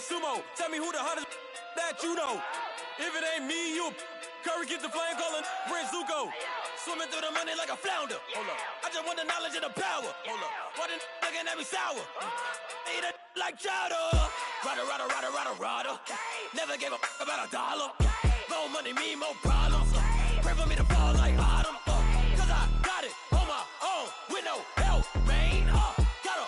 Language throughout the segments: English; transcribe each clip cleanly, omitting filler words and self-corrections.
sumo. Tell me who the hottest that you know. If it ain't me, you Curry get the flame calling Prince Zuko. Swimming through the money like a flounder. Hold up. I just want the knowledge and the power. Hold up. Why the looking at me sour? Eat it like chowder. Rada. Never gave a about $1. More money, me, more problems. Pray for me to fall like autumn. Cause I got it on my own with no help, man. Gotta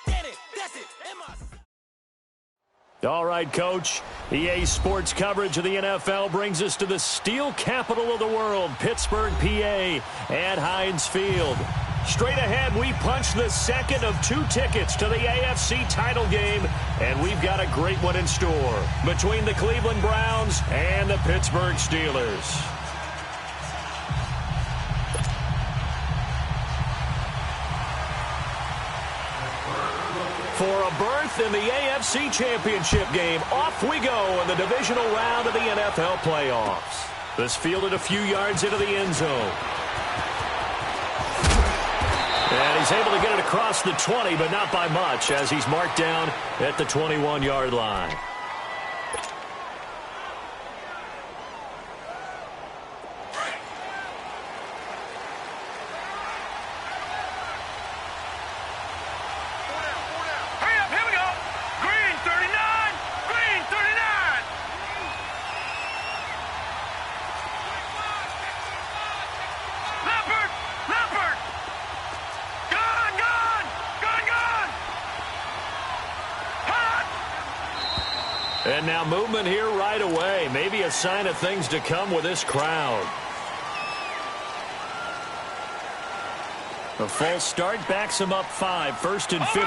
get it, that's it. In my... All right, Coach. EA Sports coverage of the NFL brings us to the steel capital of the world, Pittsburgh, PA, at Heinz Field. Straight ahead, we punch the second of 2 tickets to the AFC title game, and we've got a great one in store between the Cleveland Browns and the Pittsburgh Steelers. For a berth in the AFC Championship game, off we go in the divisional round of the NFL playoffs. This fielded a few yards into the end zone. And he's able to get it across the 20, but not by much, as he's marked down at the 21-yard line. And now movement here right away. Maybe a sign of things to come with this crowd. A false start backs him up 5, 1st and 15.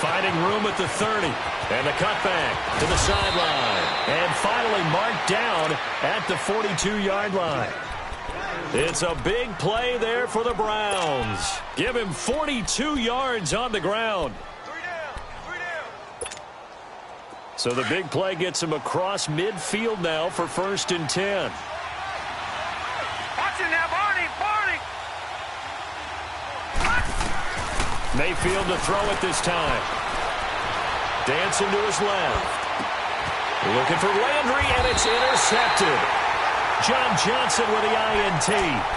Finding room at the 30. And the cutback to the sideline. And finally marked down at the 42-yard line. It's a big play there for the Browns. Give him 42 yards on the ground. 3 down. So the big play gets him across midfield now for 1st and 10. Watch it now, Barney. Mayfield to throw it this time. Dancing to his left. Looking for Landry, and it's intercepted. John Johnson with the INT.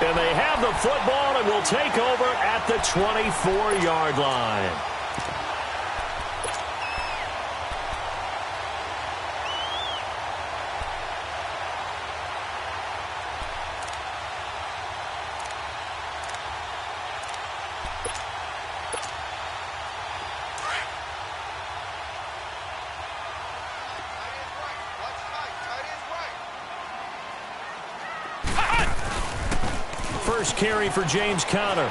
And they have the football and will take over at the 24-yard line. First carry for James Conner.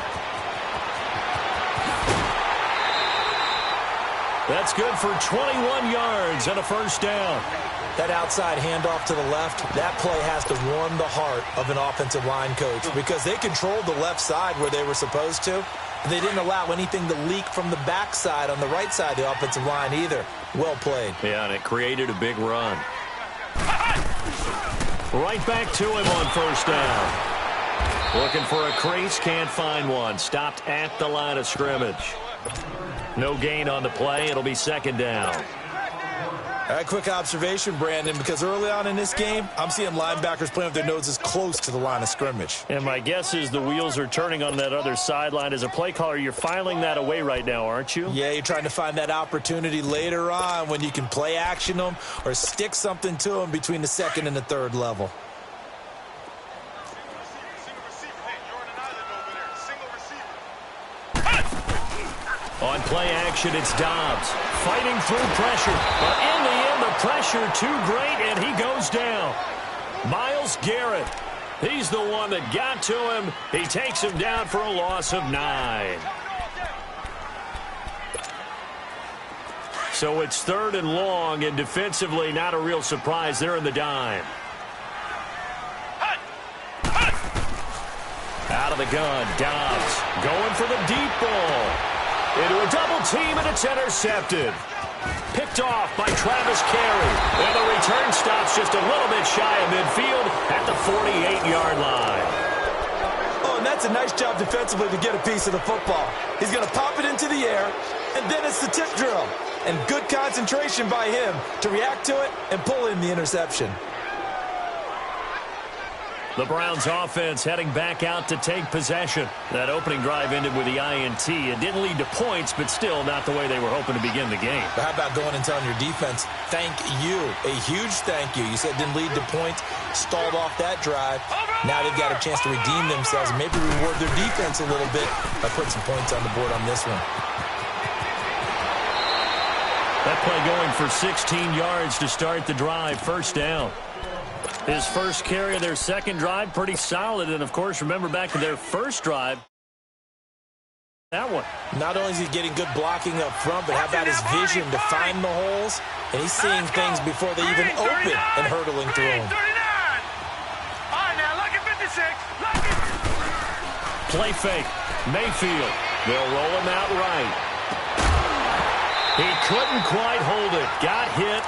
That's good for 21 yards and a 1st down. That outside handoff to the left, that play has to warm the heart of an offensive line coach because they controlled the left side where they were supposed to. They didn't allow anything to leak from the backside on the right side of the offensive line either. Well played. Yeah, and it created a big run. Right back to him on 1st down. Looking for a crease, can't find one. Stopped at the line of scrimmage. No gain on the play. It'll be 2nd down. All right, quick observation, Brandon, because early on in this game, I'm seeing linebackers playing with their noses close to the line of scrimmage. And my guess is the wheels are turning on that other sideline. As a play caller, you're filing that away right now, aren't you? Yeah, you're trying to find that opportunity later on when you can play action them or stick something to them between the 2nd and the 3rd level. On play action, it's Dobbs fighting through pressure. But in the end, the pressure too great, and he goes down. Myles Garrett, he's the one that got to him. He takes him down for a loss of 9. So it's 3rd and long, and defensively not a real surprise. They're in the dime. Out of the gun, Dobbs going for the deep ball. Into a double team, and it's intercepted. Picked picked off by Travis Carey. And the return stops just a little bit shy of midfield at the 48-yard line. Oh, and that's a nice job defensively to get a piece of the football. He's going to pop it into the air, and then it's the tip drill. And good concentration by him to react to it and pull in the interception. The Browns offense heading back out to take possession. That opening drive ended with the INT. It didn't lead to points, but still not the way they were hoping to begin the game. But how about going and telling your defense, thank you, a huge thank you. You said it didn't lead to points, stalled off that drive. Now they've got a chance to redeem themselves and maybe reward their defense a little bit by putting some points on the board on this one. That play going for 16 yards to start the drive, first down. His first carry of their second drive, pretty solid. And, of course, remember back to their first drive, that one. Not only is he getting good blocking up front, but how about his vision to find the holes? And he's seeing things before they even open and hurdling through them. All right, now, look at 56. Look at... Play fake. Mayfield. They'll roll him out right. He couldn't quite hold it. Got hit.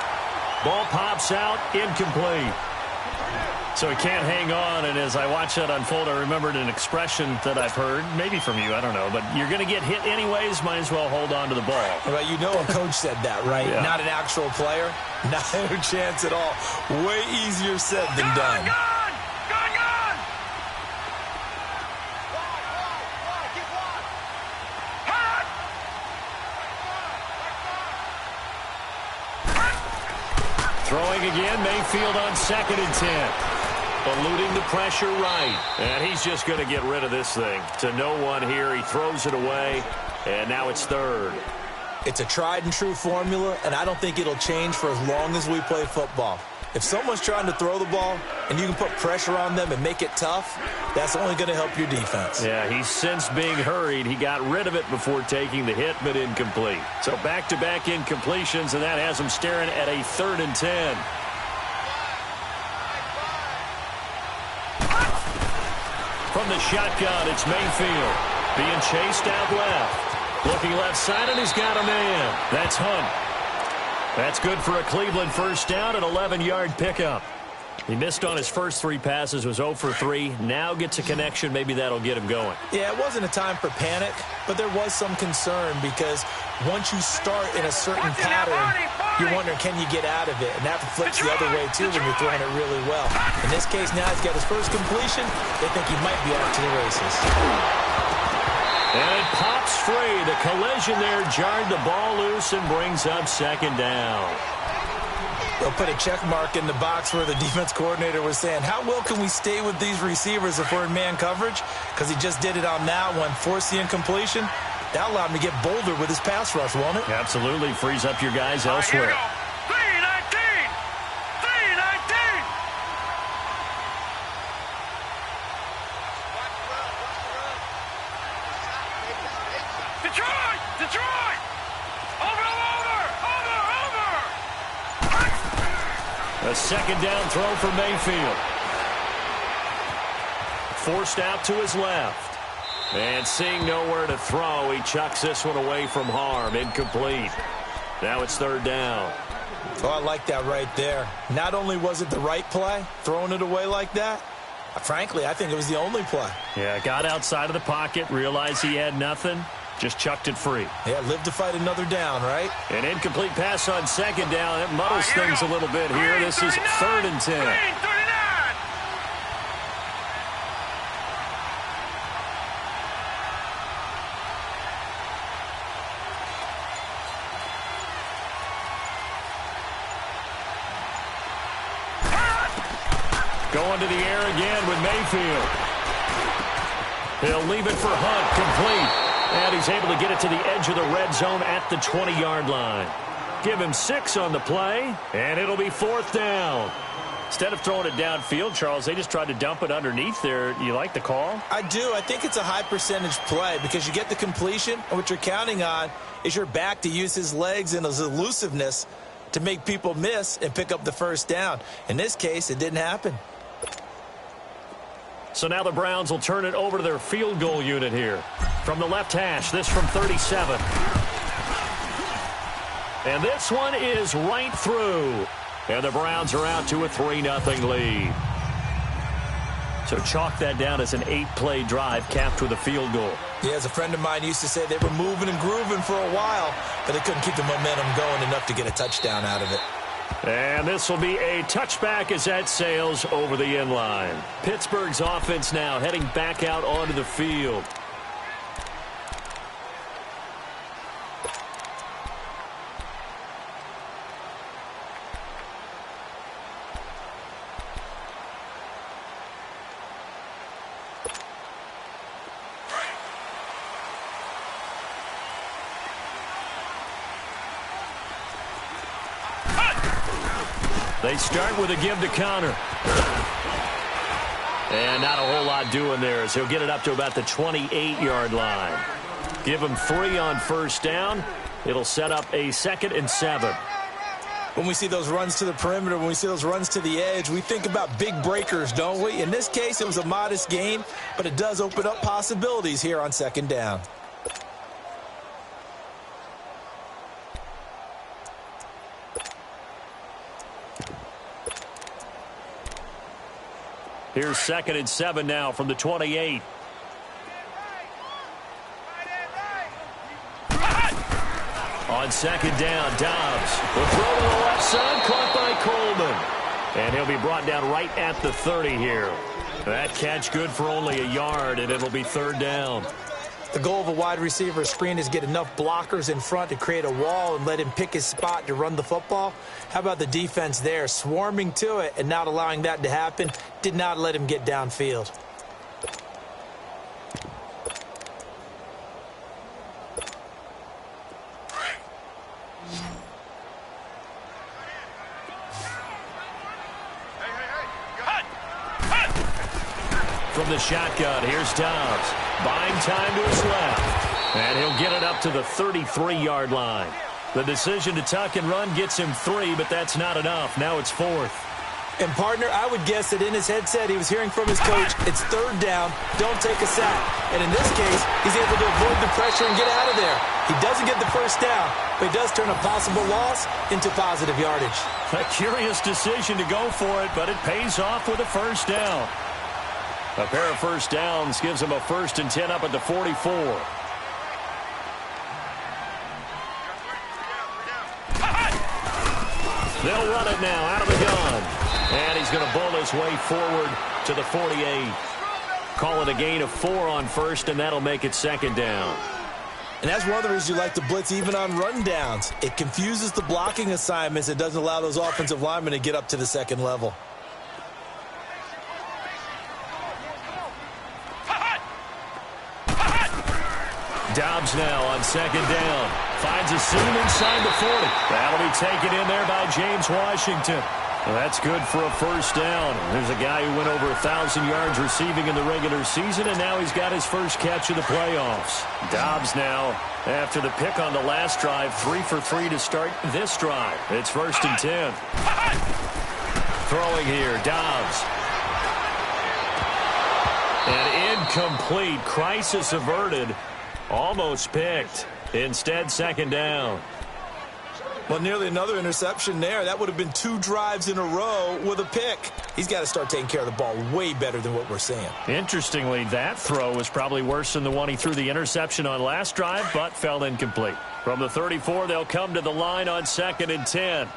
Ball pops out. Incomplete. So he can't hang on, and as I watch that unfold, I remembered an expression that I've heard, maybe from you, I don't know, but you're going to get hit anyways, might as well hold on to the ball. Well, you know a coach said that, right? Yeah. Not an actual player. Not a chance at all. Way easier said than done. Throwing again, Mayfield on 2nd and 10. Eluding the pressure right. And he's just going to get rid of this thing. To no one here, he throws it away, and now it's 3rd. It's a tried and true formula, and I don't think it'll change for as long as we play football. If someone's trying to throw the ball and you can put pressure on them and make it tough, that's only going to help your defense. Yeah, he's since being hurried. He got rid of it before taking the hit, but incomplete. So back-to-back incompletions, and that has him staring at a 3rd and 10. From the shotgun, it's Mayfield. Being chased out left. Looking left side, and he's got a man. That's Hunt. That's good for a Cleveland first down, an 11-yard pickup. He missed on his first 3 passes, was 0 for 3. Now gets a connection. Maybe that'll get him going. Yeah, it wasn't a time for panic, but there was some concern because once you start in a certain pattern, you're wondering, can you get out of it? And that flips the other way, too, when you're throwing it really well. In this case, now he's got his first completion. They think he might be off to the races. And it pops free. The collision there jarred the ball loose and brings up 2nd down. They'll put a check mark in the box where the defense coordinator was saying, how well can we stay with these receivers if we're in man coverage? Because he just did it on that one, forced the incompletion. That allowed him to get bolder with his pass rush, won't it? Absolutely. Frees up your guys elsewhere. 319! 319! Detroit! Detroit! Over! A 2nd down throw for Mayfield. Forced out to his left. And seeing nowhere to throw, he chucks this one away from harm. Incomplete. Now it's 3rd down. Oh, I like that right there. Not only was it the right play, throwing it away like that, frankly, I think it was the only play. Yeah, got outside of the pocket, realized he had nothing, just chucked it free. Yeah, live to fight another down, right? An incomplete pass on 2nd down. It muddles things a little bit here. This is 3rd and 10. Going to the air again with Mayfield. He'll leave it for Hunt, complete. And he's able to get it to the edge of the red zone at the 20-yard line. Give him 6 on the play, and it'll be 4th down. Instead of throwing it downfield, Charles, they just tried to dump it underneath there. You like the call? I do. I think it's a high-percentage play because you get the completion, and what you're counting on is your back to use his legs and his elusiveness to make people miss and pick up the first down. In this case, it didn't happen. So now the Browns will turn it over to their field goal unit here. From the left hash, this from 37. And this one is right through. And the Browns are out to a 3-0 lead. So chalk that down as an 8-play drive capped with a field goal. Yeah, as a friend of mine used to say, they were moving and grooving for a while, but they couldn't keep the momentum going enough to get a touchdown out of it. And this will be a touchback as that sails over the end line. Pittsburgh's offense now heading back out onto the field. They start with a give to counter. And not a whole lot doing there as he'll get it up to about the 28-yard line. Give him 3 on first down. It'll set up a 2nd and 7. When we see those runs to the perimeter, when we see those runs to the edge, we think about big breakers, don't we? In this case, it was a modest gain, but it does open up possibilities here on 2nd down. Here's 2nd and 7 now from the 28. On 2nd down, Dobbs will throw to the left side, caught by Coleman. And he'll be brought down right at the 30 here. That catch good for only a yard, and it'll be 3rd down. The goal of a wide receiver screen is get enough blockers in front to create a wall and let him pick his spot to run the football. How about the defense there, swarming to it and not allowing that to happen? Did not let him get downfield. From the shotgun, here's Dobbs. Buying time to his left. And he'll get it up to the 33-yard line. The decision to tuck and run gets him 3, but that's not enough. Now it's 4th. And, partner, I would guess that in his headset he was hearing from his coach, it's 3rd down, don't take a sack. And in this case, he's able to avoid the pressure and get out of there. He doesn't get the first down, but he does turn a possible loss into positive yardage. A curious decision to go for it, but it pays off with a first down. A pair of first downs gives him a 1st and 10 up at the 44. They'll run it now out of the gun. And he's going to bull his way forward to the 48. Call it a gain of 4 on first, and that'll make it 2nd down. And that's one of the reasons you like to blitz even on run downs. It confuses the blocking assignments. It doesn't allow those offensive linemen to get up to the 2nd level. Dobbs now on 2nd down. Finds a seam inside the 40. That'll be taken in there by James Washington. Well, that's good for a first down. There's a guy who went over 1,000 yards receiving in the regular season, and now he's got his first catch of the playoffs. Dobbs now, after the pick on the last drive, 3 for 3 to start this drive. It's 1st and 10. Throwing here, Dobbs. And incomplete. Crisis averted. Almost picked. Instead, 2nd down. Well, nearly another interception there. That would have been 2 drives in a row with a pick. He's got to start taking care of the ball way better than what we're seeing. Interestingly, that throw was probably worse than the one he threw the interception on last drive, but fell incomplete. From the 34, they'll come to the line on 2nd and 10.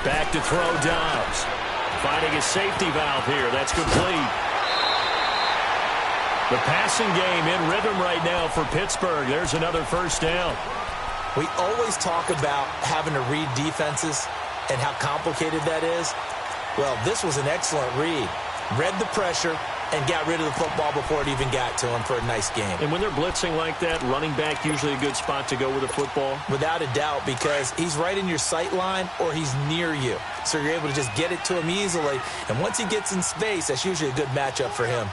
Back to throw, Dobbs. Finding a safety valve here. That's complete. The passing game in rhythm right now for Pittsburgh. There's another first down. We always talk about having to read defenses and how complicated that is. Well, this was an excellent read. Read the pressure and got rid of the football before it even got to him for a nice game. And when they're blitzing like that, running back usually a good spot to go with the football? Without a doubt, because he's right in your sight line or he's near you. So you're able to just get it to him easily. And once he gets in space, that's usually a good matchup for him.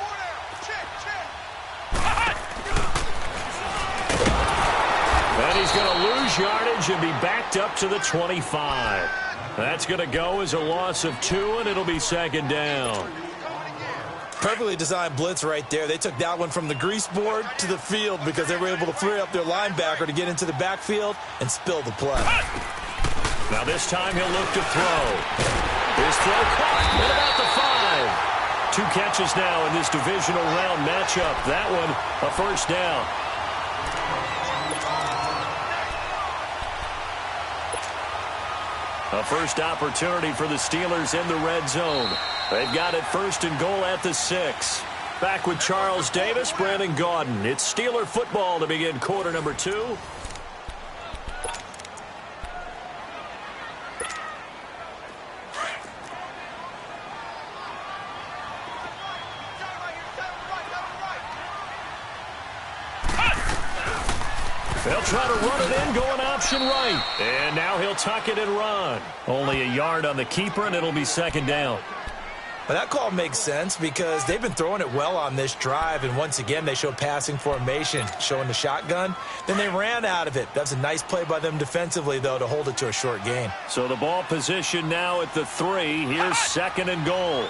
And he's going to lose yardage and be backed up to the 25. That's going to go as a loss of 2, and it'll be 2nd down. Perfectly designed blitz right there. They took that one from the grease board to the field because they were able to free up their linebacker to get into the backfield and spill the play. Now this time he'll look to throw. His throw caught at about the 5. 2 catches now in this divisional round matchup. That one a first down. A first opportunity for the Steelers in the red zone. They've got it 1st and goal at the 6. Back with Charles Davis, Brandon Gaudin. It's Steeler football to begin quarter number 2. They'll try to run it in, going option right. And now he'll tuck it and run. Only a yard on the keeper, and it'll be 2nd down. Well, that call makes sense because they've been throwing it well on this drive, and once again they show passing formation, showing the shotgun. Then they ran out of it. That's a nice play by them defensively, though, to hold it to a short gain. So the ball position now at the 3. Here's 2nd and goal.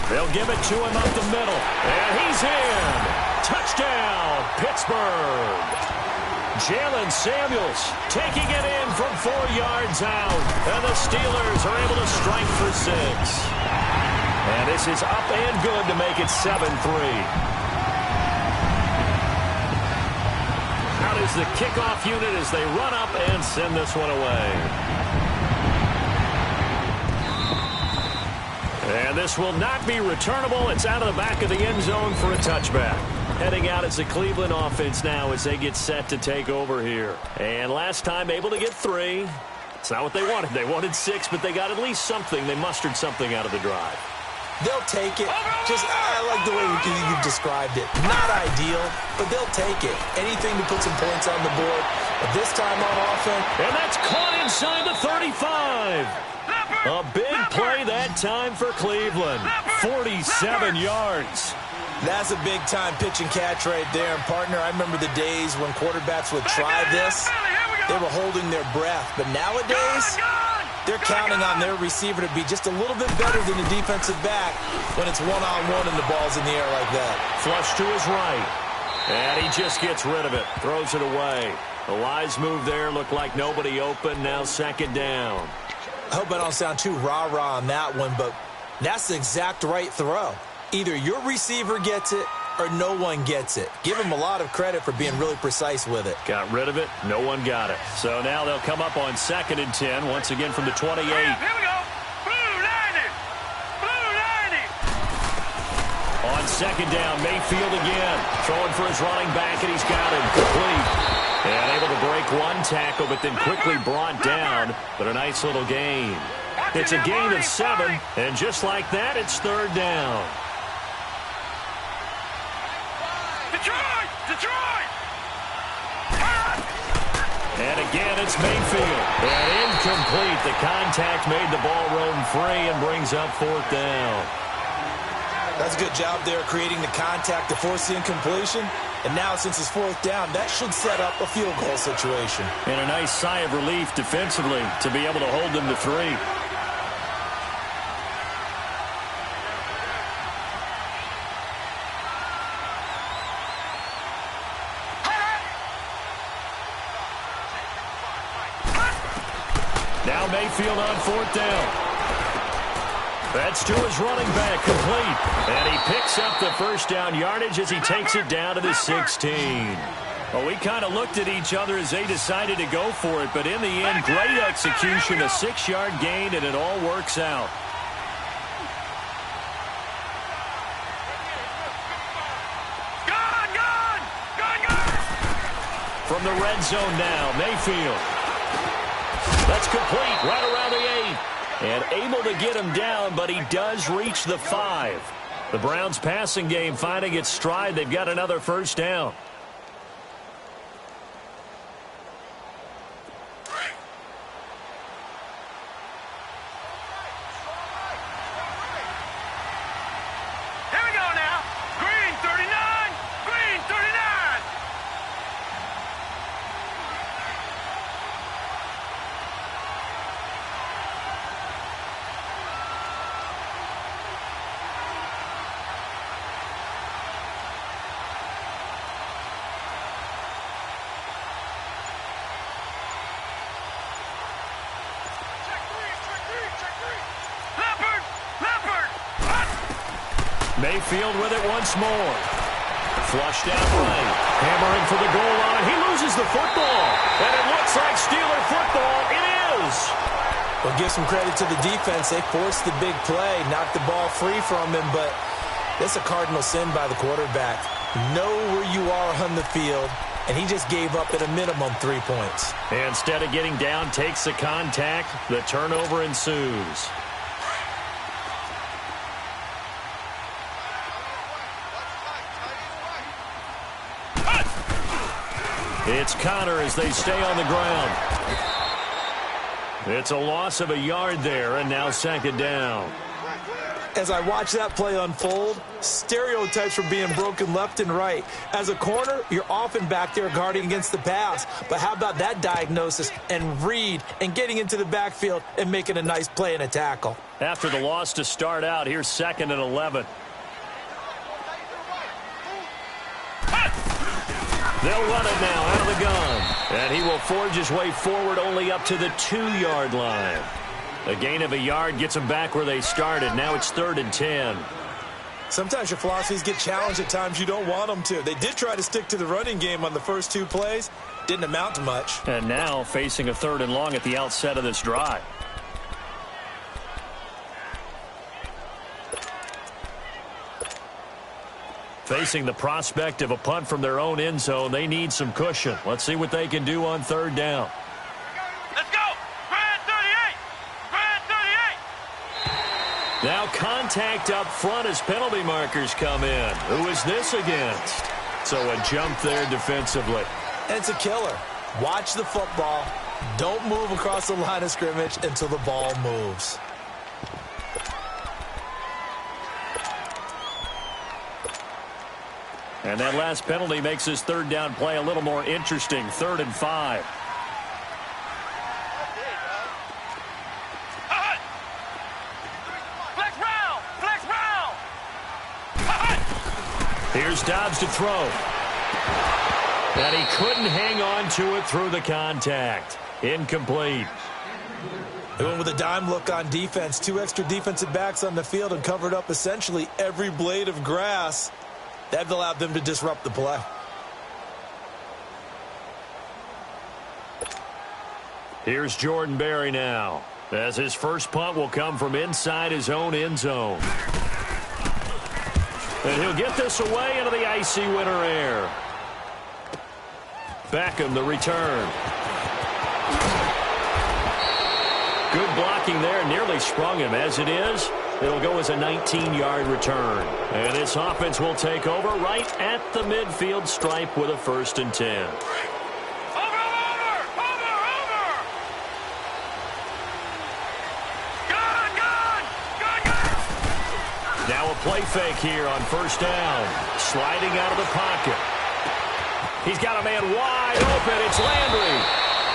They'll give it to him up the middle, and he's in. Touchdown, Pittsburgh. Jalen Samuels taking it in from 4 yards out. And the Steelers are able to strike for 6. And this is up and good to make it 7-3. Out is the kickoff unit as they run up and send this one away. And this will not be returnable. It's out of the back of the end zone for a touchback. Heading out as the Cleveland offense now as they get set to take over here. And last time able to get 3. It's not what they wanted. They wanted 6, but they got at least something. They mustered something out of the drive. They'll take it. I like the way you've described it. Not ideal, but they'll take it. Anything to put some points on the board. But this time on offense. And that's caught inside the 35. A big play that time for Cleveland. 47 yards. That's a big-time pitch and catch right there. And, partner, I remember the days when quarterbacks would try this. They were holding their breath. But nowadays, they're counting on their receiver to be just a little bit better than the defensive back when it's one-on-one and the ball's in the air like that. Flush to his right. And he just gets rid of it. Throws it away. The Lions move there. Looked like nobody open. Now 2nd down. I hope I don't sound too rah-rah on that one, but that's the exact right throw. Either your receiver gets it or no one gets it. Give him a lot of credit for being really precise with it. Got rid of it. No one got it. So now they'll come up on 2nd and 10, once again from the 28. Here we go. Blue 90. Blue 90. On 2nd down, Mayfield again. Throwing for his running back, and he's got him. Complete. And able to break 1 tackle, but then quickly brought down. But a nice little gain. It's a gain of 7, and just like that, it's 3rd down. Detroit! And again, it's Mayfield. And incomplete. The contact made the ball roam free and brings up 4th down. That's a good job there creating the contact to force the incompletion. And now, since it's 4th down, that should set up a field goal situation. And a nice sigh of relief defensively to be able to hold them to 3. Now Mayfield on 4th down. That's to his running back, complete. And he picks up the first down yardage as he takes it down to the 16. Well, we kind of looked at each other as they decided to go for it, but in the end, great execution, a 6-yard gain, and it all works out. From the red zone now, Mayfield. That's complete right around the 8. And able to get him down, but he does reach the 5. The Browns' passing game finding its stride. They've got another first down. Here we go now. Green 39. Green 39. Mayfield with it once more. Flushed out right. Hammering for the goal line. He loses the football. And it looks like Steeler football. It is. Well, give some credit to the defense. They forced the big play, knocked the ball free from him, but that's a cardinal sin by the quarterback. Know where you are on the field, and he just gave up at a minimum 3 points. And instead of getting down, takes the contact. The turnover ensues. It's Connor as they stay on the ground. It's a loss of a yard there, and now second down. As I watch that play unfold, stereotypes are being broken left and right. As a corner, you're often back there guarding against the pass. But how about that diagnosis and read and getting into the backfield and making a nice play and a tackle? After the loss to start out, here's 2nd and 11. They'll run it now out of the gun. And he will forge his way forward only up to the 2-yard line. A gain of a yard gets them back where they started. Now it's 3rd and 10. Sometimes your philosophies get challenged at times you don't want them to. They did try to stick to the running game on the first 2 plays. Didn't amount to much. And now facing a 3rd and long at the outset of this drive. Facing the prospect of a punt from their own end zone, they need some cushion. Let's see what they can do on 3rd down. Let's go! Grand 38! Grand 38! Now contact up front as penalty markers come in. Who is this against? So a jump there defensively. And it's a killer. Watch the football. Don't move across the line of scrimmage until the ball moves. And that last penalty makes this 3rd down play a little more interesting. 3rd and 5. Flex round! Flex round! Here's Dobbs to throw. And he couldn't hang on to it through the contact. Incomplete. They went with a dime look on defense. 2 extra defensive backs on the field and covered up essentially every blade of grass. That allowed them to disrupt the play. Here's Jordan Berry now, as his first punt will come from inside his own end zone. And he'll get this away into the icy winter air. Beckham, the return. Good blocking there, nearly sprung him. As it is, it'll go as a 19-yard return. And this offense will take over right at the midfield stripe with a 1st and 10. Now a play fake here on 1st down. Sliding out of the pocket. He's got a man wide open. It's Landry.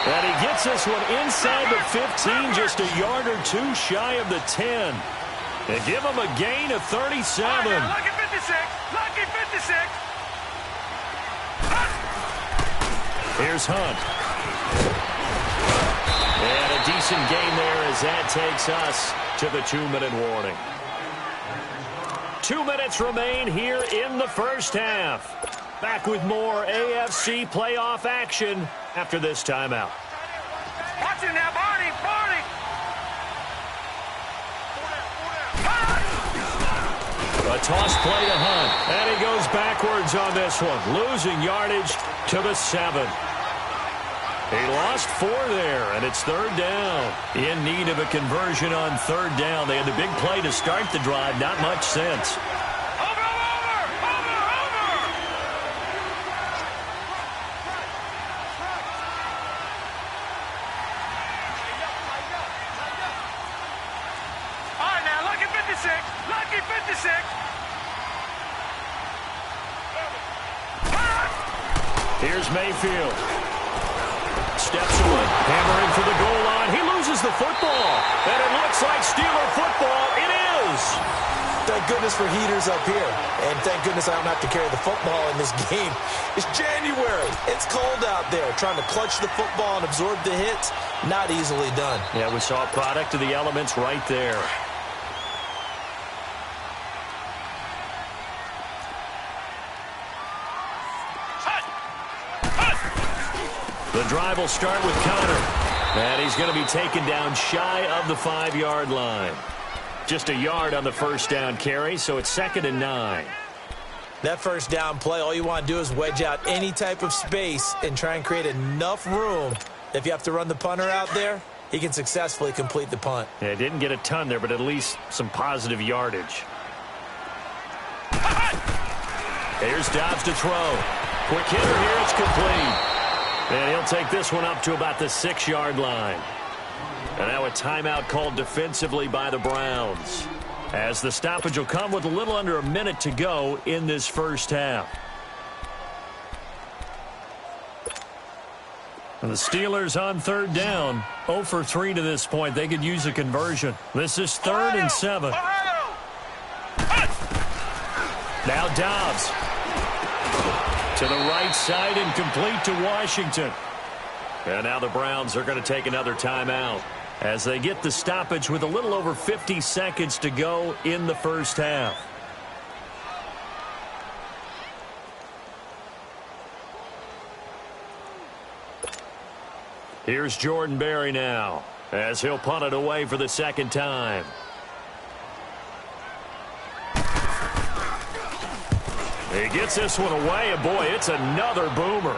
And he gets this one inside the 15, just a yard or 2 shy of the 10. And give him a gain of 37. Lucky 56! Lucky 56! Here's Hunt. And a decent gain there as that takes us to the 2-minute warning. 2 minutes remain here in the first half. Back with more AFC playoff action after this timeout. Watch it now, Barney! Barney! A toss play to Hunt. And he goes backwards on this one. Losing yardage to the 7. He lost 4 there, and it's 3rd down. In need of a conversion on 3rd down. They had the big play to start the drive. Not much sense. Lucky 56! Here's Mayfield. Steps away. Hammering for the goal line. He loses the football. And it looks like Steeler football. It is. Thank goodness for heaters up here. And thank goodness I don't have to carry the football in this game. It's January. It's cold out there. Trying to clutch the football and absorb the hits, not easily done. Yeah, we saw a product of the elements right there. drive will start with Connor. And he's going to be taken down shy of the 5-yard line. Just a yard on the first down carry, so it's 2nd and 9. That first down play, all you want to do is wedge out any type of space and try and create enough room. If you have to run the punter out there, he can successfully complete the punt. Yeah, didn't get a ton there, but at least some positive yardage. Here's Dobbs to throw. Quick hitter here, it's complete. And he'll take this one up to about the 6-yard line. And now a timeout called defensively by the Browns, as the stoppage will come with a little under a minute to go in this first half. And the Steelers on 3rd down, 0 for 3 to this point. They could use a conversion. This is 3rd and 7. Now Dobbs to the right side and complete to Washington. And now the Browns are going to take another timeout as they get the stoppage with a little over 50 seconds to go in the first half. Here's Jordan Berry now, as he'll punt it away for the 2nd time. He gets this one away, and boy, it's another boomer.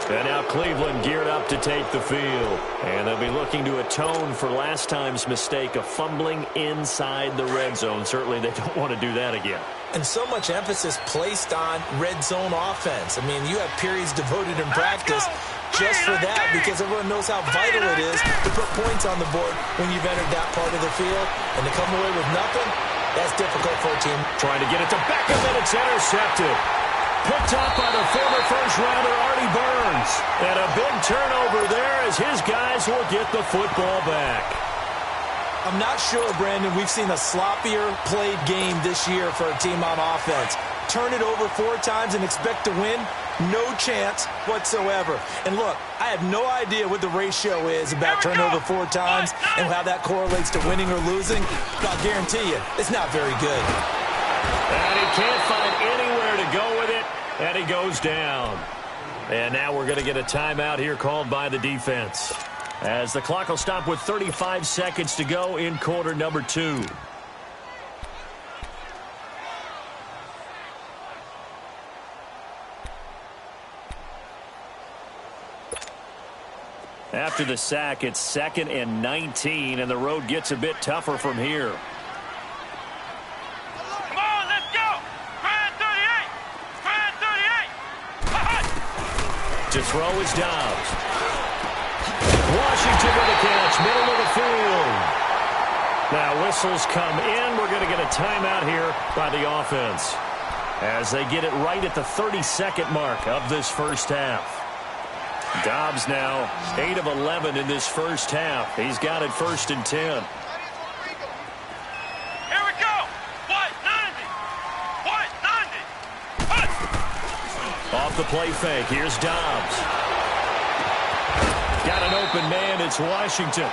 And now Cleveland geared up to take the field. And they'll be looking to atone for last time's mistake of fumbling inside the red zone. Certainly they don't want to do that again. And so much emphasis placed on red zone offense. I mean, you have periods devoted in practice just for that, because everyone knows how vital it is to put points on the board when you've entered that part of the field. And to come away with nothing, that's difficult for a team. Trying to get it to Beckham, and it's intercepted. Picked up by the former first-rounder Artie Burns. And a big turnover there as his guys will get the football back. I'm not sure, Brandon, we've seen a sloppier played game this year for a team on offense. Turn it over 4 times and expect to win? No chance whatsoever. And look, I have no idea what the ratio is about turnover 4 times and how that correlates to winning or losing. But I'll guarantee you, it's not very good. And he can't find anywhere to go with it, and he goes down. And now we're going to get a timeout here called by the defense, as the clock will stop with 35 seconds to go in quarter number 2. After the sack, it's 2nd and 19, and the road gets a bit tougher from here. Come on, let's go! Grand 38! Grand 38! To throw is Dobbs. Washington with a catch, middle of the field. Now whistles come in. We're going to get a timeout here by the offense, as they get it right at the 30-second mark of this first half. Dobbs now 8 of 11 in this first half. He's got it 1st and 10. Here we go! White 90! White 90! Hut! Off the play fake, here's Dobbs. Got an open man, it's Washington.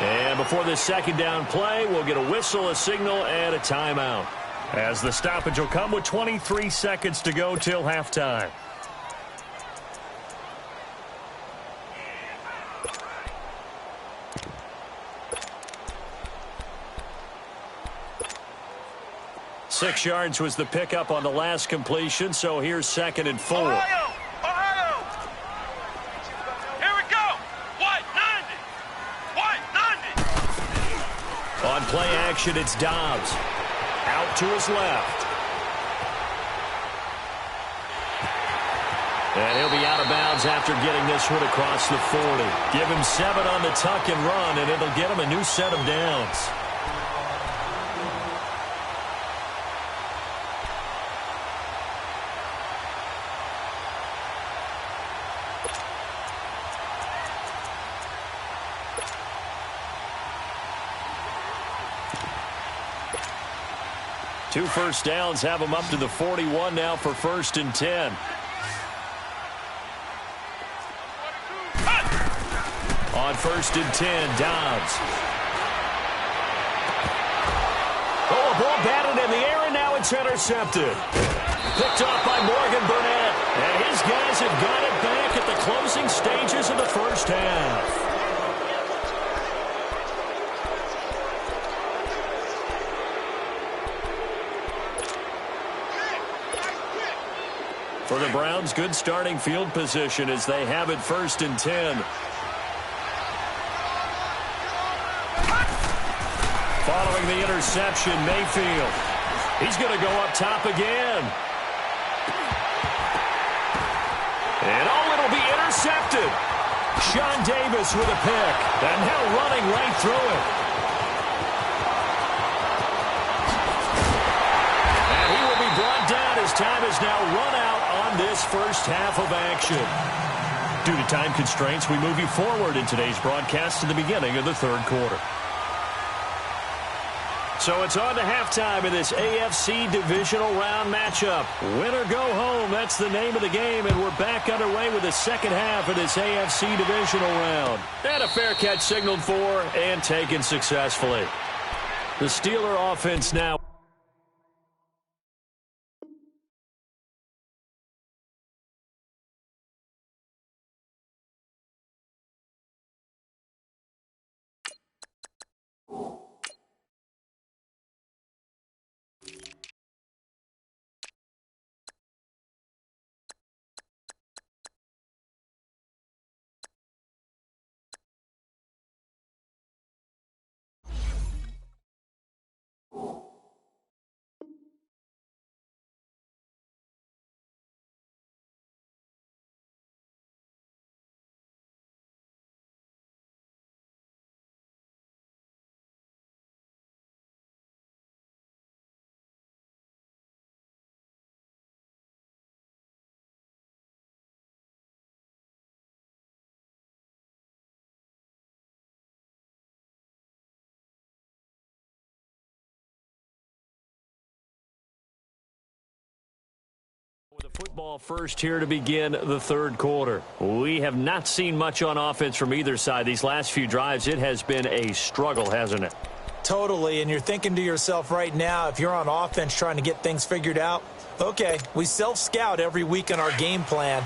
And before this 2nd down play, we'll get a whistle, a signal, and a timeout, as the stoppage will come with 23 seconds to go till halftime. Six yards was the pickup on the last completion, so here's 2nd and 4. Ohio! Ohio! Here we go! White 90! White 90! On play action, it's Dobbs. Out to his left. And he'll be out of bounds after getting this one across the 40. Give him 7 on the tuck and run, and it'll get him a new set of downs. Two first downs have him up to the 41 now for 1st and 10. On 1st and 10, Dobbs. Oh, a ball batted in the air, and now it's It's intercepted. Picked off by Morgan Burnett. And his guys have got it back at the closing stages of the first half. For the Browns, good starting field position as they have it 1st and 10. Following the interception, Mayfield. He's going to go up top again. And it'll be intercepted. Sean Davis with a pick. And now running right through it. And he will be brought down as time is now run out on this first half of action. Due to time constraints, we move you forward in today's broadcast to the beginning of the 3rd quarter. So it's on to halftime in this AFC divisional round matchup. Win or go home, that's the name of the game, and we're back underway with the second half of this AFC divisional round. And a fair catch signaled for and taken successfully. The Steeler offense now. With the football first here to begin the 3rd quarter. We have not seen much on offense from either side. These last few drives, it has been a struggle, hasn't it? Totally, and you're thinking to yourself right now, if you're on offense trying to get things figured out, okay, we self-scout every week in our game plan.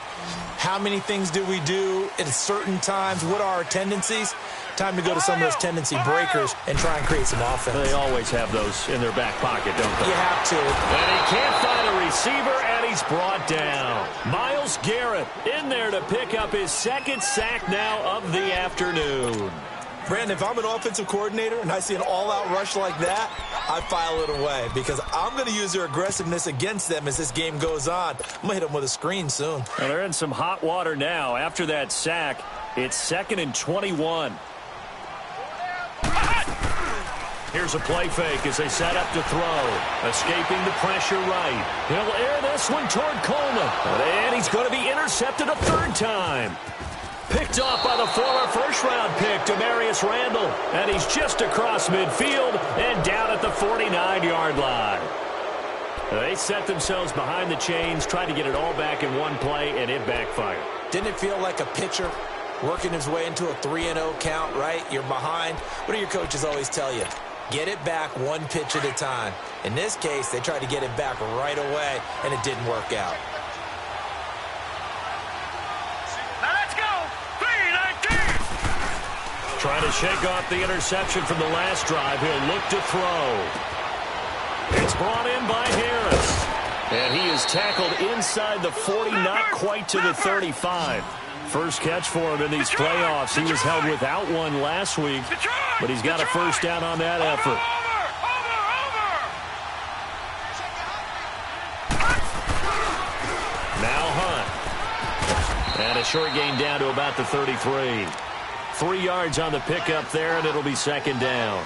How many things do we do at certain times? What are our tendencies? Time to go to some of those tendency breakers and try and create some offense. They always have those in their back pocket, don't they? You have to. And he can't find a receiver, and he's brought down. Myles Garrett in there to pick up his 2nd sack now of the afternoon. Brandon, if I'm an offensive coordinator and I see an all-out rush like that, I file it away because I'm going to use their aggressiveness against them as this game goes on. I'm going to hit them with a screen soon. Well, they're in some hot water now. After that sack, it's 2nd and 21. Here's a play fake as they set up to throw. Escaping the pressure right. He'll air this one toward Coleman. And he's going to be intercepted a 3rd time. Picked off by the former first-round pick, Demarius Randall. And he's just across midfield and down at the 49-yard line. They set themselves behind the chains, tried to get it all back in one play, and it backfired. Didn't it feel like a pitcher working his way into a 3-0 count, right? You're behind. What do your coaches always tell you? Get it back one pitch at a time. In this case, they tried to get it back right away, and it didn't work out. Now let's go. 3-19. Trying to shake off the interception from the last drive. He'll look to throw. It's brought in by Harris. And he is tackled inside the 40, not quite to the 35. First catch for him in these playoffs. He was held without one last week, but he's got a first down on that effort. Now Hunt. And a short gain down to about the 33. 3 yards on the pickup there, and it'll be 2nd down.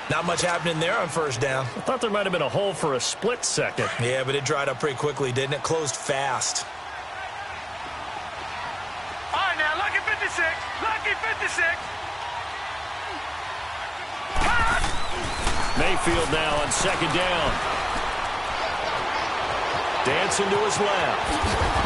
Not much happening there on 1st down. I thought there might have been a hole for a split second. Yeah, but it dried up pretty quickly, didn't it? Closed fast. All right, now, lucky 56. Lucky 56. Mayfield now on 2nd down. Dancing to his left.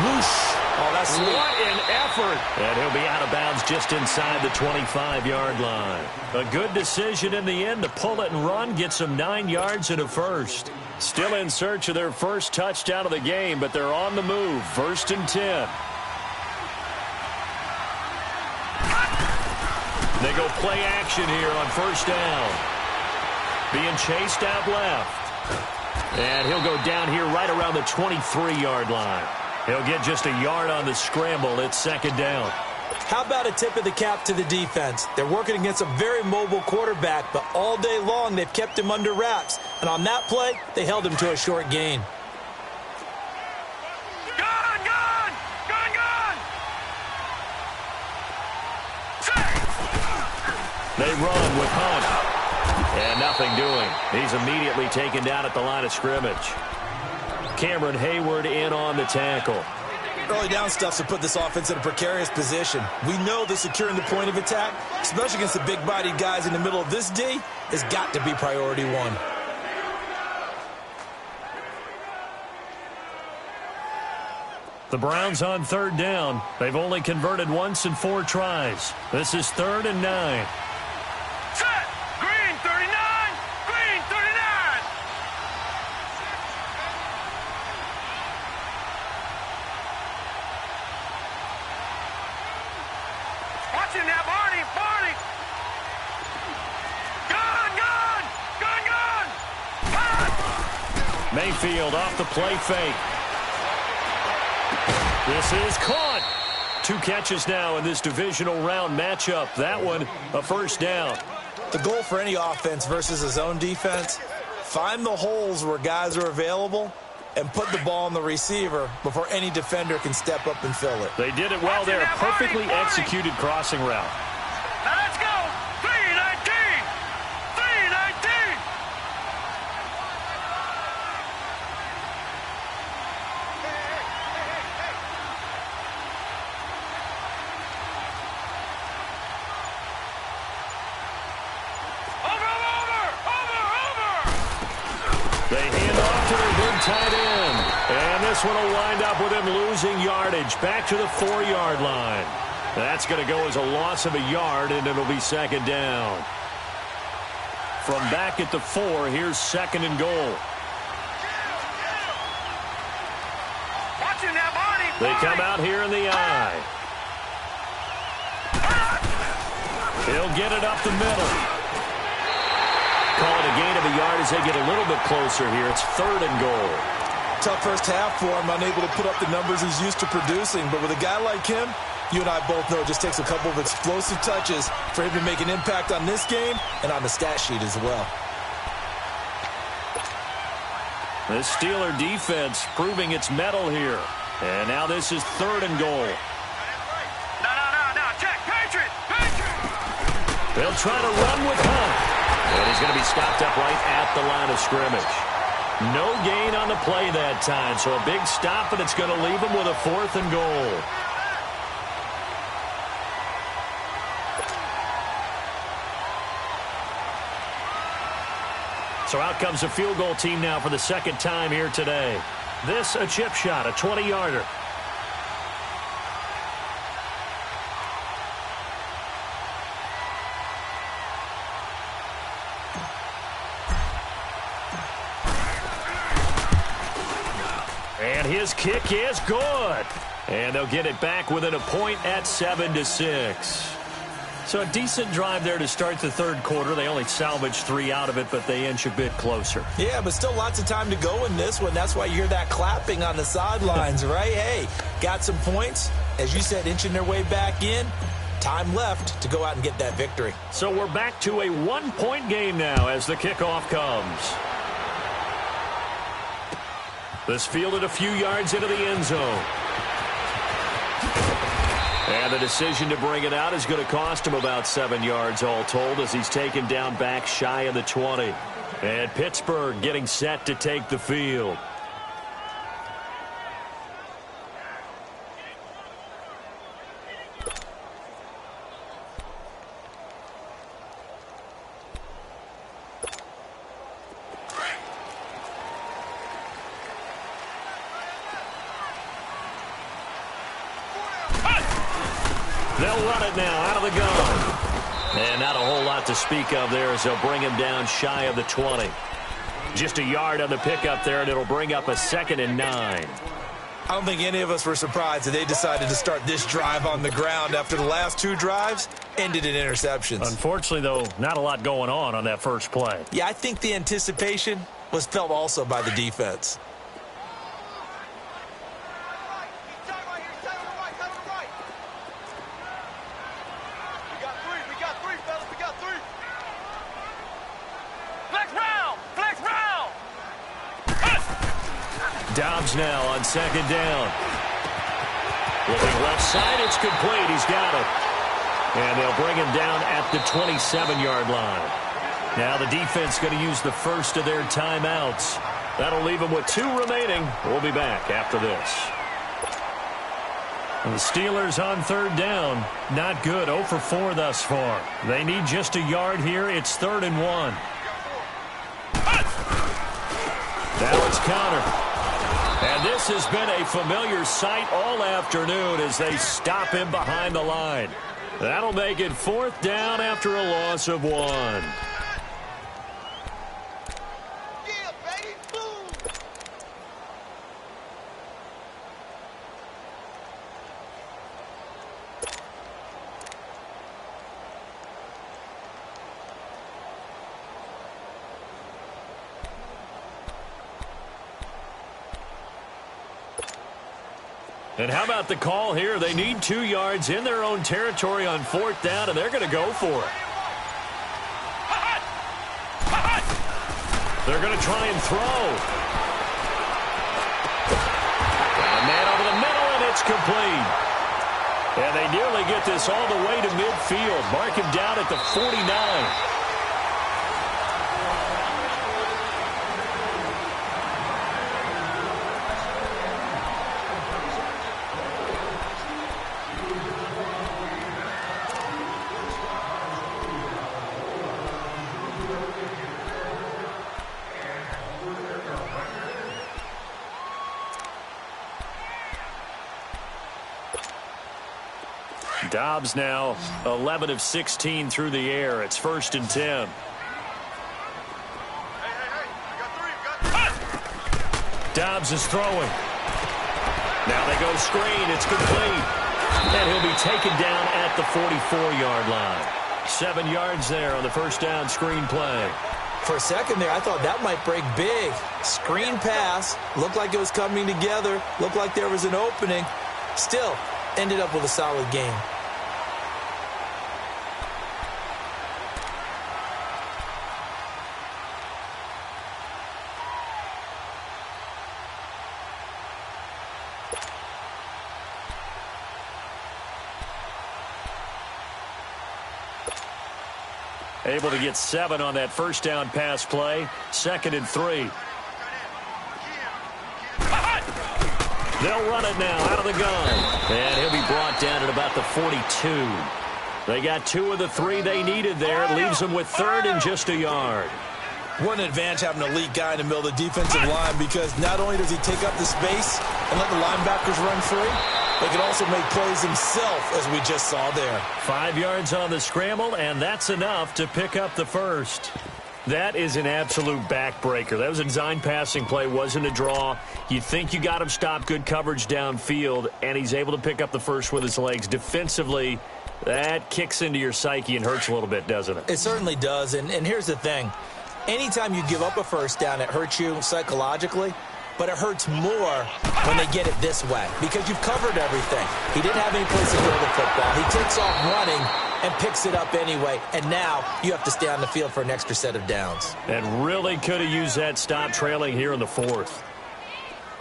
Whoosh. Oh, What an effort. And he'll be out of bounds just inside the 25-yard line. A good decision in the end to pull it and run, get some 9 yards and a first. Still in search of their first touchdown of the game, but they're on the move. 1st and 10. They go play action here on 1st down. Being chased out left. And he'll go down here right around the 23-yard line. He'll get just a yard on the scramble. It's 2nd down. How about a tip of the cap to the defense? They're working against a very mobile quarterback, but all day long they've kept him under wraps. And on that play, they held him to a short gain. They run with Hunt. And nothing doing. He's immediately taken down at the line of scrimmage. Cameron Hayward in on the tackle. Early down stuff's to put this offense in a precarious position. We know that securing the point of attack, especially against the big-bodied guys in the middle of this D, has got to be priority one. The Browns on 3rd down. They've only converted once in 4 tries. This is 3rd and 9. Set! Green 39! Green 39! Watching that, Barney! Barney! Gun! Gun! Gun! Gun! Mayfield off the play fake. This is caught. 2 catches now in this divisional round matchup. That one, a 1st down. The goal for any offense versus a zone defense, find the holes where guys are available and put the ball on the receiver before any defender can step up and fill it. They did it well there. Perfectly executed crossing route. Now let's go! 319! 319! They hand off to their big tight end. And this one will wind up with him losing yardage. Back to the 4-yard line. That's going to go as a loss of a yard, and it'll be 2nd down. From back at the 4, here's 2nd and goal. Watching that, Barney! They come out here in the eye. He'll get it up the middle. Call it a gain of a yard as they get a little bit closer here. It's 3rd and goal. Tough first half for him, unable to put up the numbers he's used to producing. But with a guy like him, you and I both know it just takes a couple of explosive touches for him to make an impact on this game and on the stat sheet as well. The Steeler defense proving its mettle here. And now this is 3rd and goal. No, check, Patriot! They'll try to run with Hunt. And he's going to be stopped up right at the line of scrimmage. No gain on the play that time, so a big stop, and it's going to leave him with a 4th and goal. So out comes the field goal team now for the 2nd time here today. This a chip shot, a 20-yarder. And his kick is good. And they'll get it back within a point at 7-6. So a decent drive there to start the 3rd quarter. They only salvaged 3 out of it, but they inch a bit closer. Yeah, but still lots of time to go in this one. That's why you hear that clapping on the sidelines, right? Hey, got some points. As you said, inching their way back in. Time left to go out and get that victory. So we're back to a 1-point game now as the kickoff comes. This fielded a few yards into the end zone. And the decision to bring it out is going to cost him about 7 yards all told as he's taken down back shy of the 20. And Pittsburgh getting set to take the field. They'll run it now out of the gun. And not a whole lot to speak of there as they'll bring him down shy of the 20. Just a yard on the pickup there, and it'll bring up a 2nd and 9. I don't think any of us were surprised that they decided to start this drive on the ground after the last 2 drives ended in interceptions. Unfortunately, though, not a lot going on that first play. Yeah, I think the anticipation was felt also by the defense. Dobbs now on 2nd down. Looking left side, it's complete. He's got it. And they'll bring him down at the 27-yard line. Now the defense going to use the first of their timeouts. That'll leave them with 2 remaining. We'll be back after this. And the Steelers on 3rd down. Not good. 0 for 4 thus far. They need just a yard here. It's 3rd and 1. Now it's Connor. And this has been a familiar sight all afternoon as they stop him behind the line. That'll make it 4th down after a loss of 1. And how about the call here? They need 2 yards in their own territory on 4th down, and they're going to go for it. They're going to try and throw. And a man over the middle, and it's complete. And they nearly get this all the way to midfield. Mark him down at the 49. Dobbs now 11 of 16 through the air. It's 1st and 10. Dobbs is throwing. Now they go screen. It's complete. And he'll be taken down at the 44-yard line. 7 yards there on the 1st down screen play. For a second there, I thought that might break big. Screen pass. Looked like it was coming together. Looked like there was an opening. Still, ended up with a solid game. Able to get 7 on that 1st down pass play. 2nd and 3. They'll run it now out of the gun. And he'll be brought down at about the 42. They got 2 of the 3 they needed there. It leaves them with 3rd and just a yard. What an advantage having an elite guy in the middle of the defensive line, because not only does he take up the space and let the linebackers run free, he can also make plays himself, as we just saw there. 5 yards on the scramble, and that's enough to pick up the first. That is an absolute backbreaker. That was a design passing play, wasn't a draw. You think you got him stopped, good coverage downfield, and he's able to pick up the first with his legs. Defensively, that kicks into your psyche and hurts a little bit, doesn't it? It certainly does, and here's the thing. Anytime you give up a 1st down, it hurts you psychologically. But it hurts more when they get it this way, because you've covered everything. He didn't have any place to throw the football. He takes off running and picks it up anyway, and now you have to stay on the field for an extra set of downs. And really could have used that stop trailing here in the 4th.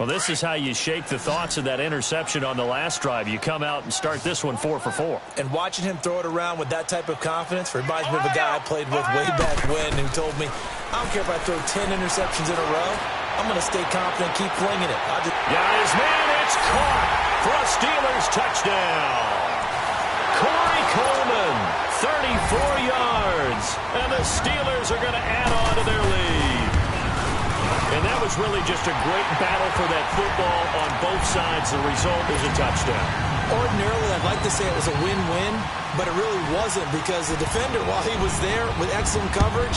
Well, this is how you shake the thoughts of that interception on the last drive. You come out and start this one 4 for 4. And watching him throw it around with that type of confidence reminds me of a guy I played with way back when who told me, I don't care if I throw 10 interceptions in a row, I'm going to stay confident, keep flinging it. Got his man, it's caught for a Steelers touchdown. Corey Coleman, 34 yards, and the Steelers are going to add on to their lead. And that was really just a great battle for that football on both sides. The result is a touchdown. Ordinarily, I'd like to say it was a win-win, but it really wasn't because the defender, while he was there with excellent coverage,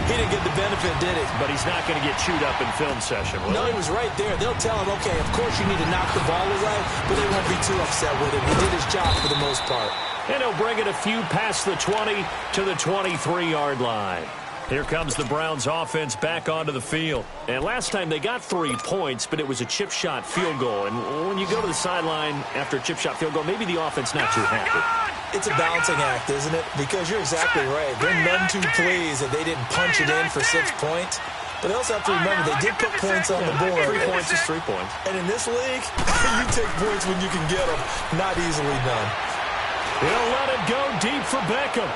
he didn't get the benefit, did he? But he's not going to get chewed up in film session, will No, he was right there. They'll tell him, okay, of course you need to knock the ball away, but they won't be too upset with him. He did his job for the most part. And he'll bring it a few past the 20 to the 23-yard line. Here comes the Browns offense back onto the field. And last time they got 3 points, but it was a chip shot field goal. And when you go to the sideline after a chip shot field goal, maybe the offense not too happy. It's a balancing act, isn't it? Because you're exactly right. They're none too pleased that they didn't punch it in for 6 points. But they also have to remember they did put points on the board. 3 points is 3 points. And in this league, you take points when you can get them. Not easily done. He'll let it go deep for Beckham.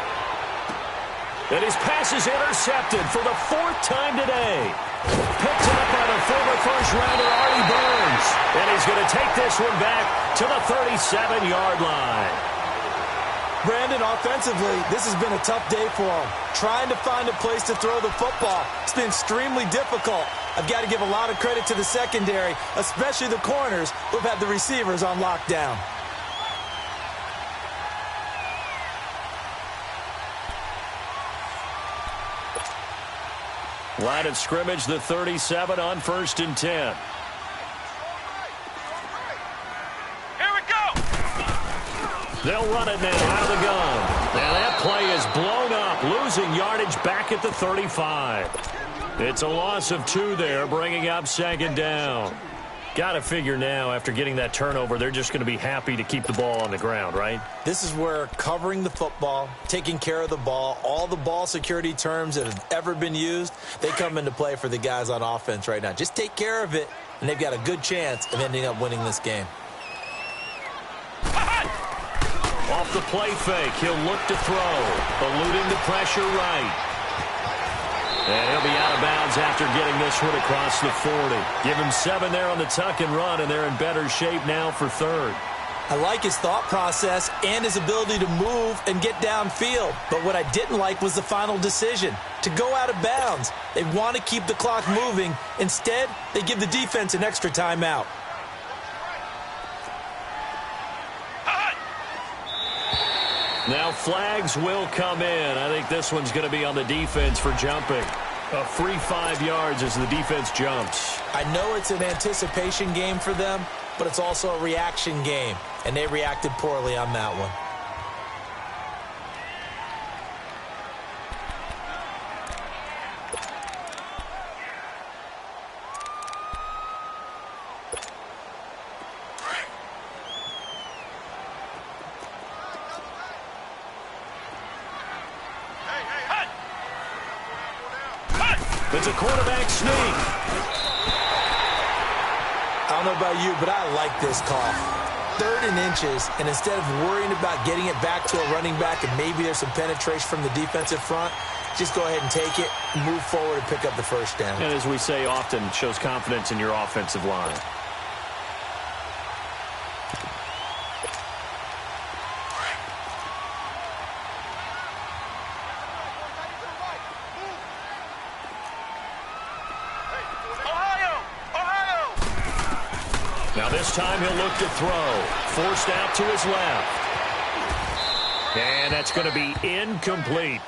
And his pass is intercepted for the 4th time today. Picked up by the former first-rounder Artie Burns. And he's going to take this one back to the 37-yard line. Brandon, offensively, this has been a tough day for him. Trying to find a place to throw the football. It's been extremely difficult. I've got to give a lot of credit to the secondary, especially the corners who've had the receivers on lockdown. Line of scrimmage, the 37 on 1st and 10. Here we go. They'll run it now out of the gun. And that play is blown up, losing yardage back at the 35. It's a loss of 2 there, bringing up 2nd down. Got to figure now, after getting that turnover, they're just going to be happy to keep the ball on the ground, right? This is where covering the football, taking care of the ball, all the ball security terms that have ever been used, they come into play for the guys on offense right now. Just take care of it, and they've got a good chance of ending up winning this game. Off the play fake, he'll look to throw, eluding the pressure right. And he'll be out of bounds after getting this one across the 40. Give him 7 there on the tuck and run, and they're in better shape now for 3rd. I like his thought process and his ability to move and get downfield. But what I didn't like was the final decision, to go out of bounds. They want to keep the clock moving. Instead, they give the defense an extra timeout. Now flags will come in. I think this one's going to be on the defense for jumping. A free 5 yards as the defense jumps. I know it's an anticipation game for them, but it's also a reaction game, and they reacted poorly on that one. It's a quarterback sneak. I don't know about you, but I like this call. 3rd and inches, and instead of worrying about getting it back to a running back and maybe there's some penetration from the defensive front, just go ahead and take it, move forward, and pick up the 1st down. And as we say often, it shows confidence in your offensive line. Now this time he'll look to throw. Forced out to his left. And that's going to be incomplete.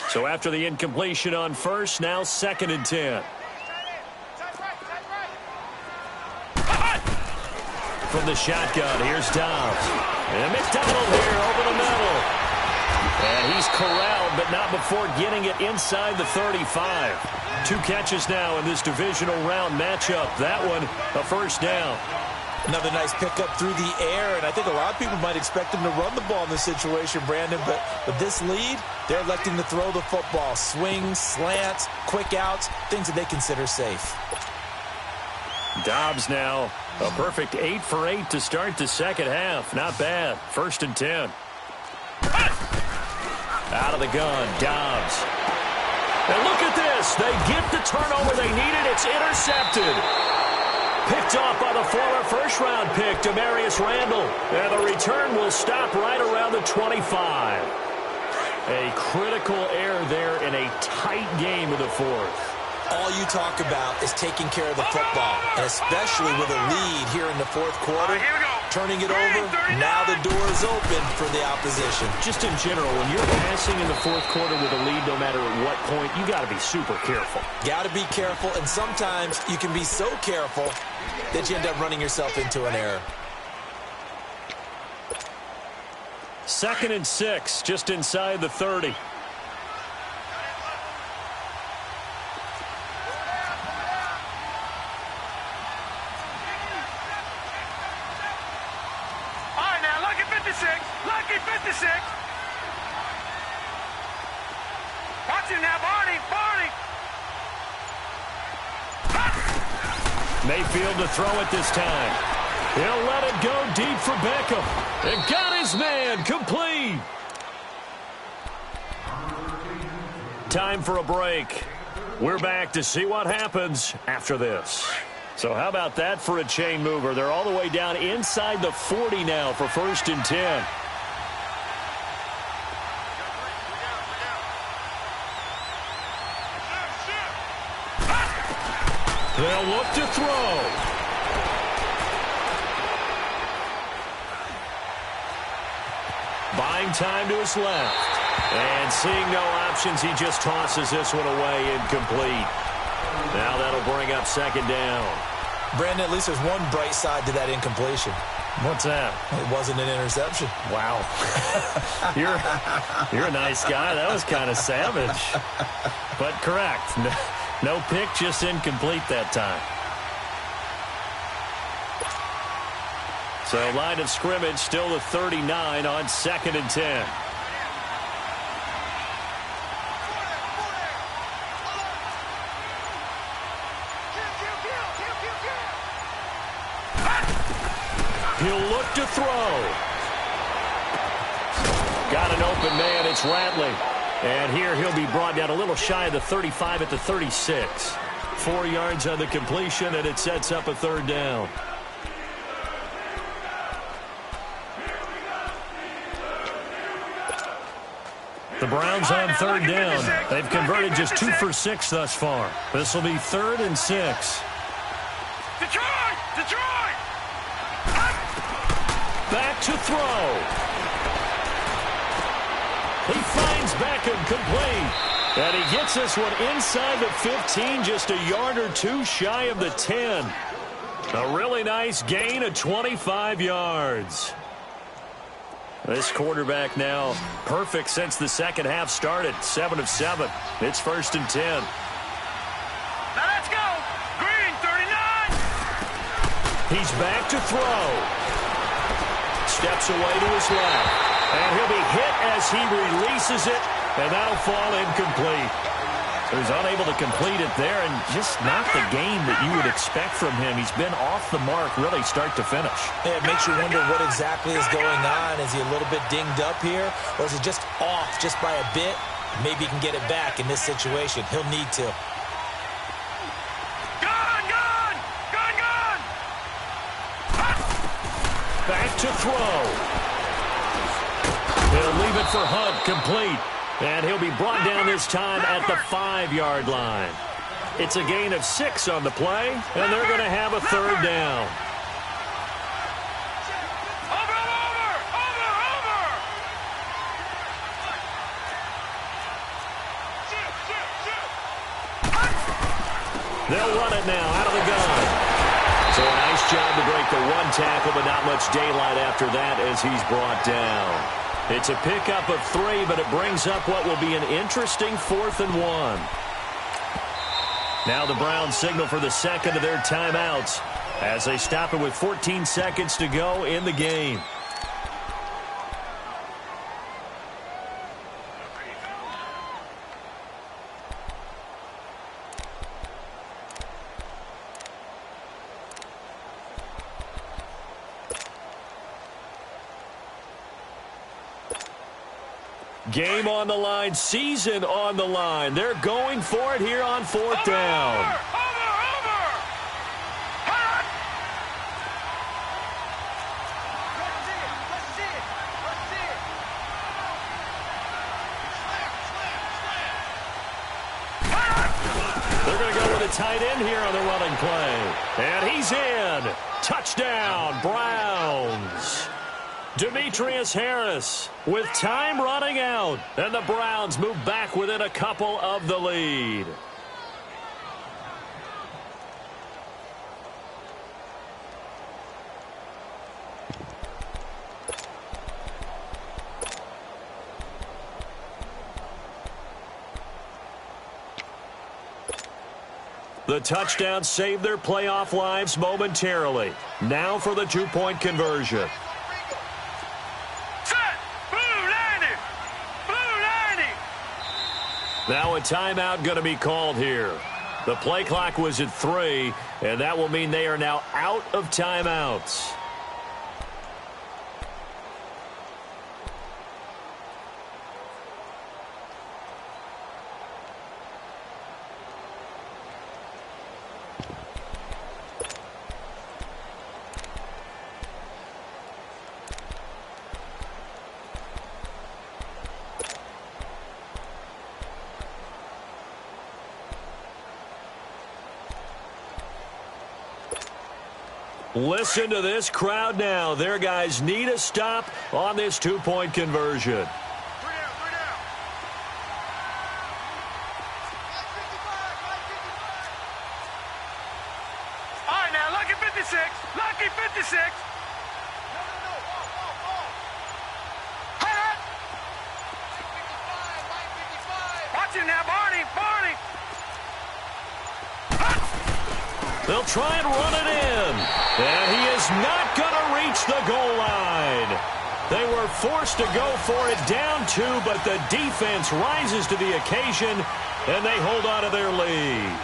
So after the incompletion on 1st, now 2nd and 10. From the shotgun, here's Dobbs. And McDonald here over the middle. And he's corralled, but not before getting it inside the 35. 2 catches now in this divisional round matchup. That one, a 1st down. Another nice pickup through the air, and I think a lot of people might expect him to run the ball in this situation, Brandon, but with this lead, they're electing to throw the football. Swings, slants, quick outs, things that they consider safe. Dobbs now, a perfect 8 for 8 to start the 2nd half. Not bad. 1st and 10. Out of the gun, Dobbs. And look at this. They get the turnover they needed. It's intercepted. Picked off by the former first-round pick, Demarius Randall. And the return will stop right around the 25. A critical error there in a tight game in the fourth. All you talk about is taking care of the football, and especially with a lead here in the fourth quarter. Turning it over, now the door is open for the opposition. Just in general, when you're passing in the fourth quarter with a lead, no matter at what point, you got to be super careful. Got to be careful, and sometimes you can be so careful that you end up running yourself into an error. 2nd and 6, just inside the 30. Lucky 56. Watch him now, Barney. Mayfield to throw it this time. He'll let it go deep for Beckham. And got his man complete. Time for a break. We're back to see what happens after this. So how about that for a chain mover? They're all the way down inside the 40 now for 1st and 10. They'll look to throw. Buying time to his left. And seeing no options, he just tosses this one away incomplete. Now that'll bring up 2nd down. Brandon, at least there's one bright side to that incompletion. What's that? It wasn't an interception. Wow. You're a nice guy. That was kind of savage. But correct. No pick, just incomplete that time. So line of scrimmage still the 39 on 2nd and 10. He'll look to throw. Got an open man. It's Ratley. And here he'll be brought down a little shy of the 35 at the 36. 4 yards on the completion, and it sets up a 3rd down. The Browns on 3rd down. They've converted just 2 for 6 thus far. This will be 3rd and 6. Detroit! Back to throw. He finds Beckham complete. And he gets this one inside the 15, just a yard or 2 shy of the 10. A really nice gain of 25 yards. This quarterback now perfect since the second half started. 7 of 7. It's 1st and 10. Now let's go. Green, 39. He's back to throw. Steps away to his left. And he'll be hit as he releases it. And that'll fall incomplete. So he's unable to complete it there, and just not the game that you would expect from him. He's been off the mark really start to finish. Yeah, it makes you wonder what exactly is going on. Is he a little bit dinged up here, or is it just off just by a bit? Maybe he can get it back in this situation. He'll need to. Back to throw. He'll leave it for Hunt, complete. And he'll be brought down this time at the 5-yard line. It's a gain of 6 on the play, and they're going to have a 3rd down. They'll run it now out of the gun. So a nice job to break the 1 tackle, but not much daylight after that as he's brought down. It's a pickup of 3, but it brings up what will be an interesting 4th and 1. Now the Browns signal for the second of their timeouts as they stop it with 14 seconds to go in the game. Game on the line, season on the line. They're going for it here on 4th down. the tight end here on the running play. And he's in. Touchdown, Browns. Demetrius Harris with time running out. And the Browns move back within a couple of the lead. The touchdown saved their playoff lives momentarily. Now for the two-point conversion. Set! Blue 90! Blue 90! Now a timeout going to be called here. The play clock was at 3, and that will mean they are now out of timeouts. Listen to this crowd now. Their guys need a stop on this two-point conversion. Three down. All right, now, lucky 56. Lucky 56. Hey! Watch him now, Barney. They'll try and run it in. And he is not going to reach the goal line. They were forced to go for it down 2, but the defense rises to the occasion, and they hold on to their lead.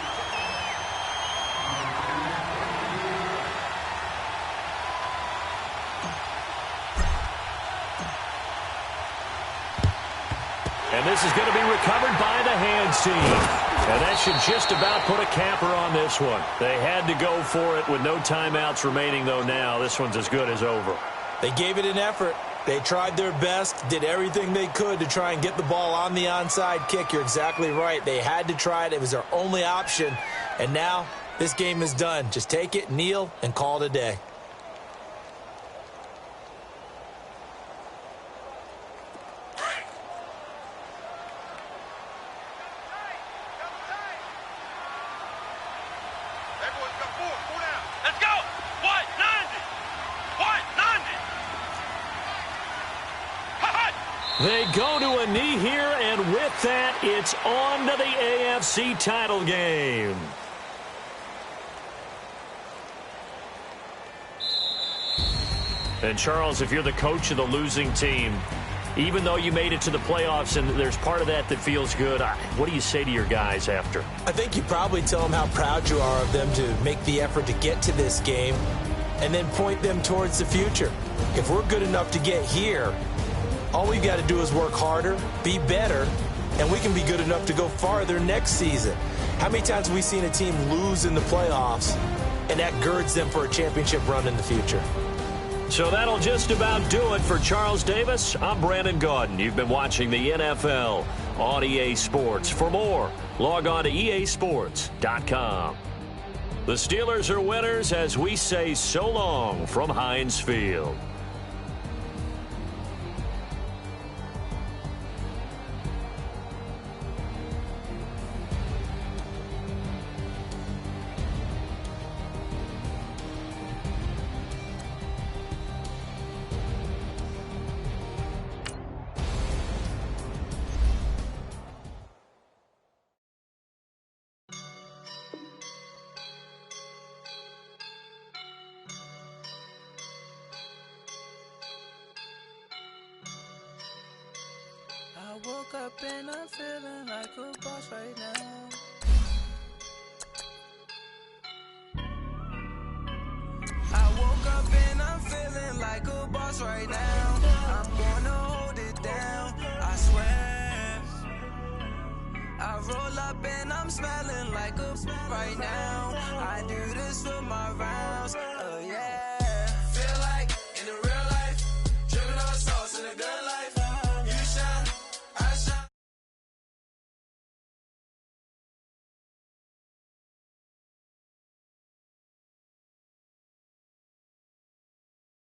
And this is going to be recovered by the hands team. And that should just about put a capper on this one. They had to go for it with no timeouts remaining, though, now. This one's as good as over. They gave it an effort. They tried their best, did everything they could to try and get the ball on the onside kick. You're exactly right. They had to try it. It was their only option. And now this game is done. Just take it, kneel, and call it a day. They go to a knee here, and with that, it's on to the AFC title game. And, Charles, if you're the coach of the losing team, even though you made it to the playoffs and there's part of that that feels good, what do you say to your guys after? I think you probably tell them how proud you are of them to make the effort to get to this game and then point them towards the future. If we're good enough to get here, all we've got to do is work harder, be better, and we can be good enough to go farther next season. How many times have we seen a team lose in the playoffs, and that girds them for a championship run in the future? So that'll just about do it for Charles Davis. I'm Brandon Gaudin. You've been watching the NFL on EA Sports. For more, log on to easports.com. The Steelers are winners as we say so long from Heinz Field. I woke up and I'm feeling like a boss right now. I woke up and I'm feeling like a boss right now. I'm gonna hold it down, I swear. I roll up and I'm smelling like a right now. I do this for my rounds.